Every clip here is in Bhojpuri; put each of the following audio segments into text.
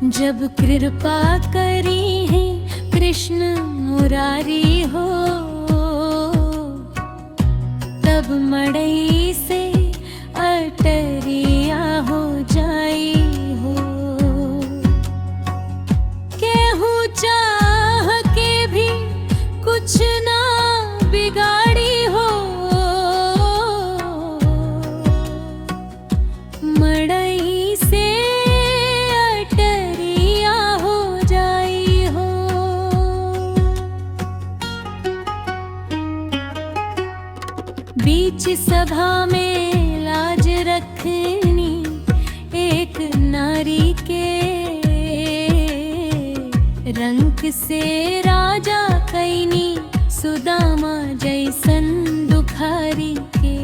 जब कृपा करी है कृष्ण मुरारी हो, तब मड़ई से अटरिया हो जाई हो। केहू चाह के भी कुछ ना बिगाड़ी हो, मड़ई से अटरिया हो जाई हो। बीच सभा में लाज रखनी एक नारी के, रंग से राजा कैनी सुदामा जैसन दुखारी के।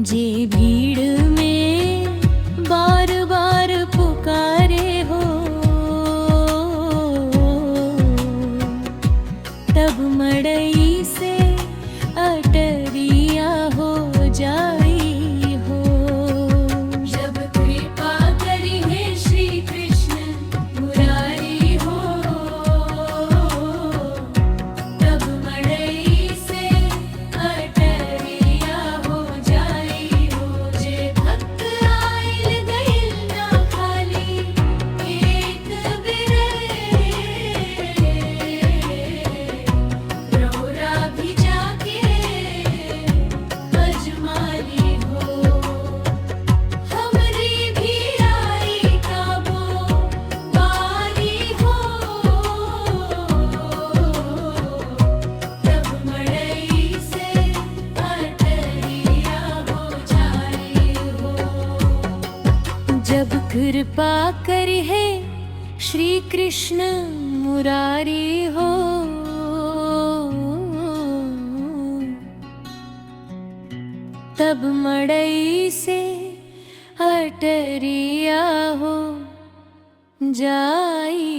जे भीड़ में बार बार पुकारे हो, तब मड़ई से अटरिया हो जाई हो। जब कृपा करी है श्री कृष्ण मुरारी हो, तब मड़ई से अटरिया हो जाई हो। जे भक्त आइल गइल ना खाली एक बिरहे, रौरा भी जाके अजमाली हो। हमरी भी आई काबो बारी हो, तब मड़ई से अटरिया हो जाई हो। जब कृपा करी है श्री कृष्ण मुरारी हो, तब मड़ई से अटरिया हो जाई